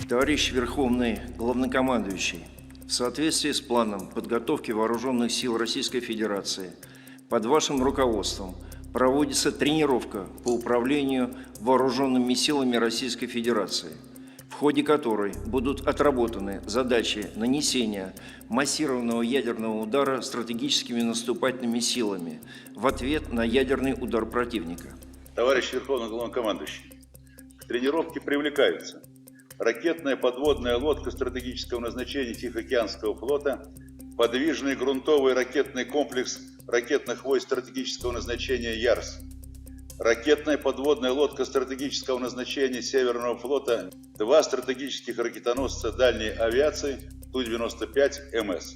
Товарищ Верховный Главнокомандующий, в соответствии с планом подготовки Вооруженных сил Российской Федерации под вашим руководством проводится тренировка по управлению Вооруженными силами Российской Федерации, в ходе которой будут отработаны задачи нанесения массированного ядерного удара стратегическими наступательными силами в ответ на ядерный удар противника. Товарищ Верховный Главнокомандующий, к тренировке привлекаются ракетная подводная лодка стратегического назначения Тихоокеанского флота, подвижный грунтовый ракетный комплекс ракетных войск стратегического назначения «Ярс», ракетная подводная лодка стратегического назначения Северного флота, 2 стратегических ракетоносца дальней авиации Ту-95 МС.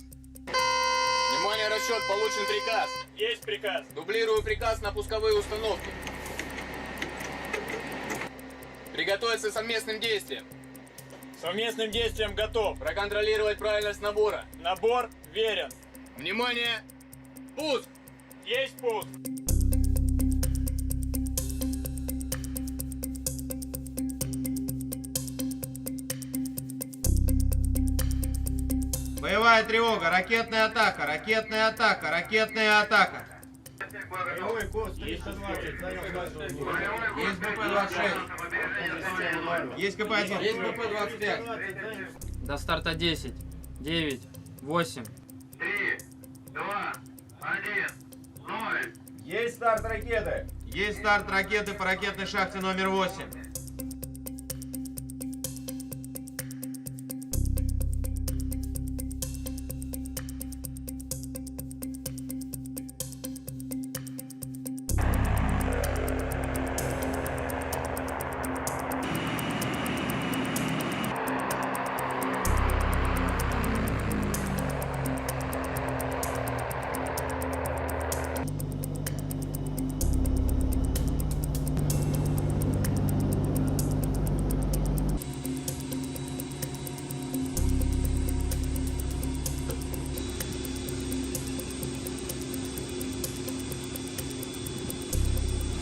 Внимание, расчет, получен приказ. Есть приказ. Дублирую приказ на пусковые установки. Приготовиться к совместным действиям. Совместным действием готов. Проконтролировать правильность набора. Набор верен. Внимание! Пуск! Есть пуск. Боевая тревога, ракетная атака, ракетная атака, ракетная атака. Боевой курс 320. Есть БП-26. Есть КП-1. Есть БП-25. До старта 10, 9, 8. 3, 2, 1, 0. Есть старт ракеты. Есть старт ракеты по ракетной шахте номер 8.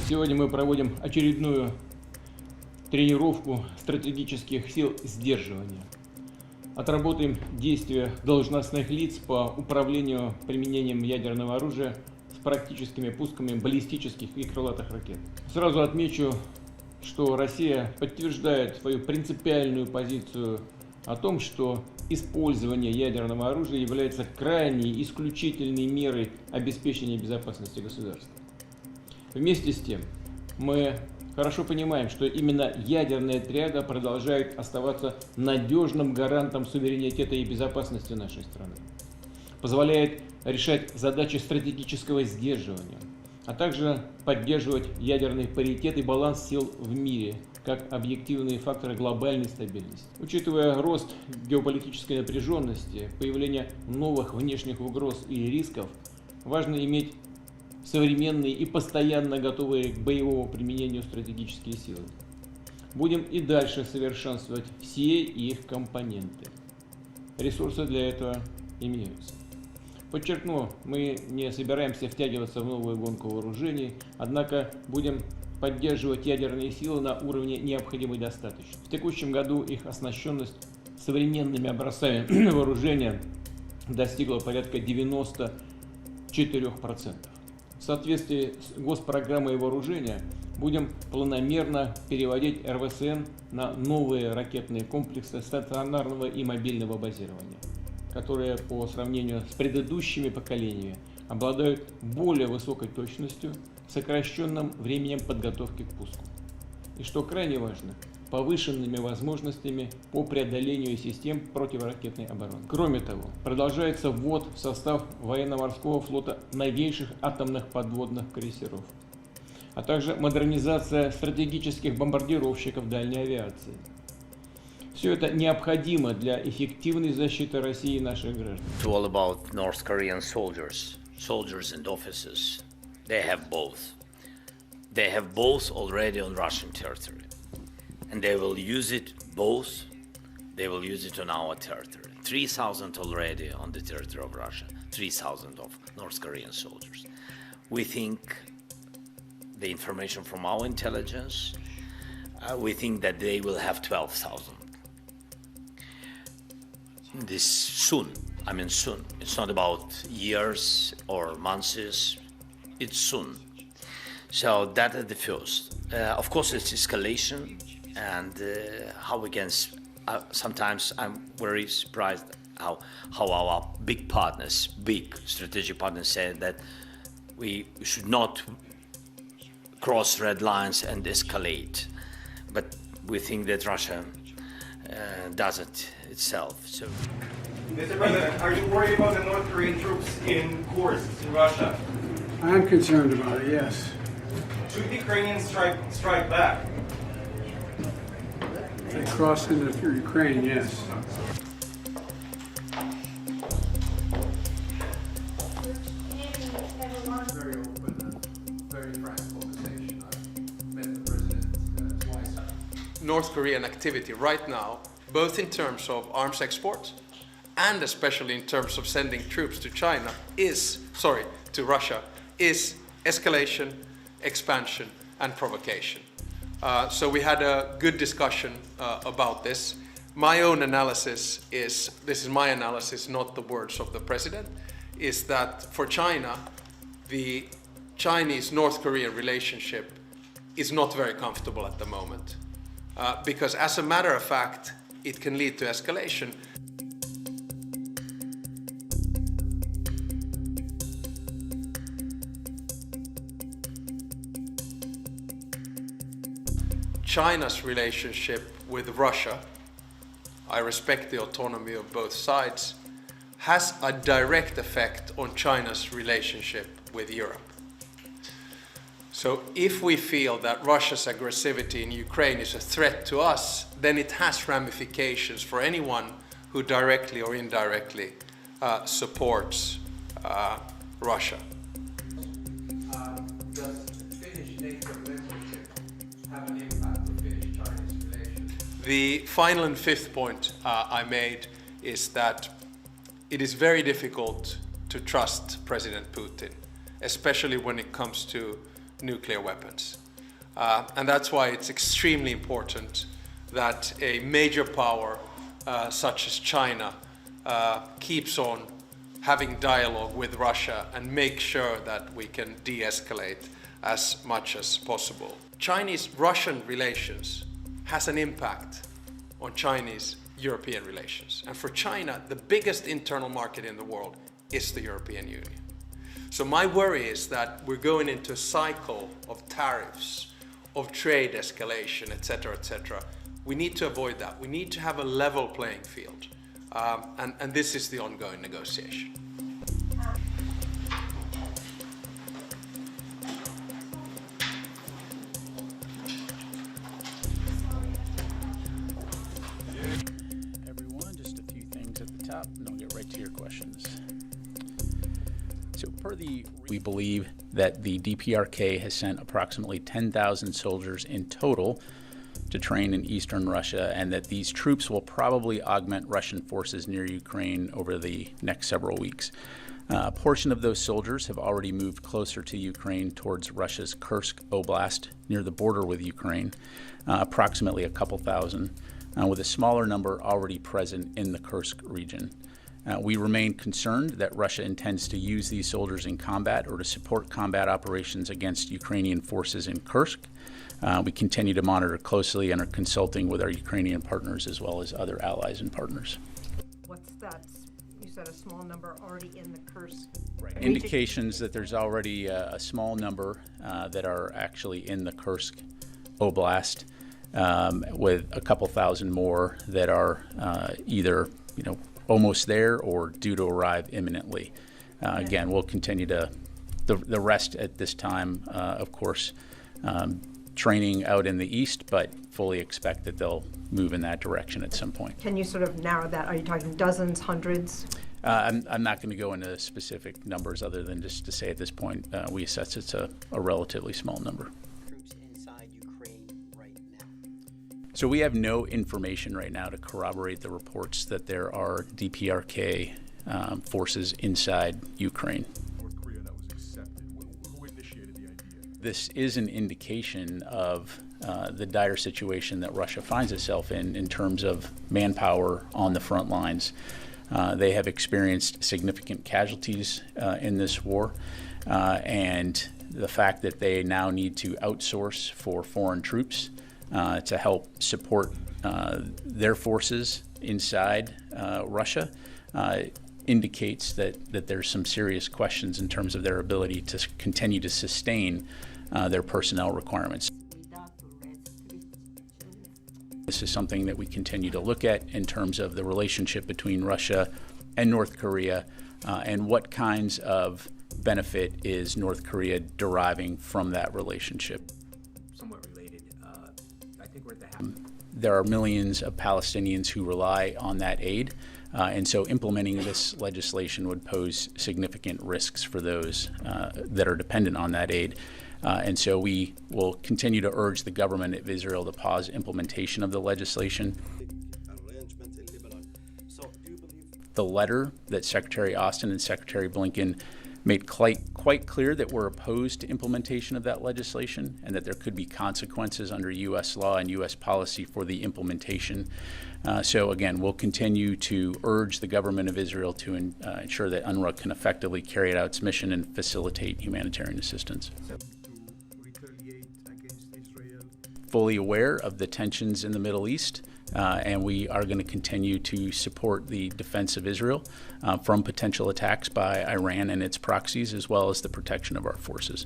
Сегодня мы проводим очередную тренировку стратегических сил сдерживания. Отработаем действия должностных лиц по управлению применением ядерного оружия с практическими пусками баллистических и крылатых ракет. Сразу отмечу, что Россия подтверждает свою принципиальную позицию о том, что использование ядерного оружия является крайней исключительной мерой обеспечения безопасности государства. Вместе с тем, мы хорошо понимаем, что именно ядерная триада продолжает оставаться надежным гарантом суверенитета и безопасности нашей страны, позволяет решать задачи стратегического сдерживания, а также поддерживать ядерный паритет и баланс сил в мире, как объективные факторы глобальной стабильности. Учитывая рост геополитической напряженности, появление новых внешних угроз и рисков, важно иметь современные и постоянно готовые к боевому применению стратегические силы. Будем и дальше совершенствовать все их компоненты. Ресурсы для этого имеются. Подчеркну, мы не собираемся втягиваться в новую гонку вооружений, однако будем поддерживать ядерные силы на уровне необходимой достаточности. В текущем году их оснащенность современными образцами вооружения достигла порядка 94%. В соответствии с госпрограммой вооружения будем планомерно переводить РВСН на новые ракетные комплексы стационарного и мобильного базирования, которые по сравнению с предыдущими поколениями обладают более высокой точностью, сокращенным временем подготовки к пуску. И что крайне важно, повышенными возможностями по преодолению систем противоракетной обороны. Кроме того, продолжается ввод в состав военно-морского флота новейших атомных подводных крейсеров, а также модернизация стратегических бомбардировщиков дальней авиации. Все это необходимо для эффективной защиты России и наших граждан. It's all about North Korean soldiers and officers. They have both. They have both already on Russian territory. And they will use it both. They will use it on our territory. 3,000 already on the territory of Russia. 3,000 of North Korean soldiers. We think the information from our intelligence, we think that they will have 12,000 this soon. I mean soon. It's not about years or months. It's soon. So that is the first. Of course, it's escalation, and how we can. Sometimes I'm very surprised how our big partners, big strategic partners, say that we should not cross red lines and escalate, but we think that Russia does it itself. So, Mr. President, are you worried about the North Korean troops in Kursk, in Russia? I'm concerned about it, yes. Should the Ukrainians strike back? They crossed into Ukraine, yes. Very open and very frank conversation. I've met the president twice. North Korean activity right now, both in terms of arms exports and especially in terms of sending troops to to Russia, is escalation, expansion, and provocation. So we had a good discussion about this. My own analysis this is my analysis, not the words of the president, is that for China, the Chinese-North Korean relationship is not very comfortable at the moment. Because as a matter of fact, it can lead to escalation. China's relationship with Russia, I respect the autonomy of both sides, has a direct effect on China's relationship with Europe. So if we feel that Russia's aggressivity in Ukraine is a threat to us, then it has ramifications for anyone who directly or indirectly supports Russia. Does Finnish NATO membership have an impact on Finnish-Chinese relations? The final and fifth point I made is that it is very difficult to trust President Putin, especially when it comes to nuclear weapons. And that's why it's extremely important that a major power such as China keeps on having dialogue with Russia and make sure that we can de-escalate as much as possible. Chinese-Russian relations has an impact on Chinese-European relations. And for China, the biggest internal market in the world is the European Union. So my worry is that we're going into a cycle of tariffs, of trade escalation, etc., etc. We need to avoid that. We need to have a level playing field. And this is the ongoing negotiation. Everyone, just a few things at the top, and I'll get right to your questions. So we believe that the DPRK has sent approximately 10,000 soldiers in total to train in eastern Russia, and that these troops will probably augment Russian forces near Ukraine over the next several weeks. A portion of those soldiers have already moved closer to Ukraine towards Russia's Kursk Oblast near the border with Ukraine, approximately a couple thousand, with a smaller number already present in the Kursk region. We remain concerned that Russia intends to use these soldiers in combat or to support combat operations against Ukrainian forces in Kursk. We continue to monitor closely and are consulting with our Ukrainian partners as well as other allies and partners. What's that? You said a small number already in the Kursk. Right. Indications that there's already a small number that are actually in the Kursk Oblast, with a couple thousand more that are either almost there or due to arrive imminently. Again, we'll continue to, the rest at this time, of course, training out in the east, but fully expect that they'll move in that direction at some point. Can you sort of narrow that? Are you talking dozens, hundreds? I'm not going to go into specific numbers other than just to say at this point, we assess it's a relatively small number. Troops inside Ukraine right now? So we have no information right now to corroborate the reports that there are DPRK forces inside Ukraine. North Korea that was accepted. Who initiated the idea? This is an indication of the dire situation that Russia finds itself in terms of manpower on the front lines. They have experienced significant casualties in this war, and the fact that they now need to outsource for foreign troops to help support their forces inside Russia indicates that there's some serious questions in terms of their ability to continue to sustain their personnel requirements. This is something that we continue to look at in terms of the relationship between Russia and North Korea and what kinds of benefit is North Korea deriving from that relationship. Somewhat related, I think we're at the There are millions of Palestinians who rely on that aid, and so implementing this legislation would pose significant risks for those that are dependent on that aid. And so we will continue to urge the government of Israel to pause implementation of the legislation. The letter that Secretary Austin and Secretary Blinken made quite clear that we're opposed to implementation of that legislation and that there could be consequences under U.S. law and U.S. policy for the implementation. So again, we'll continue to urge the government of Israel to ensure that UNRWA can effectively carry out its mission and facilitate humanitarian assistance. Fully aware of the tensions in the Middle East, and we are going to continue to support the defense of Israel from potential attacks by Iran and its proxies, as well as the protection of our forces.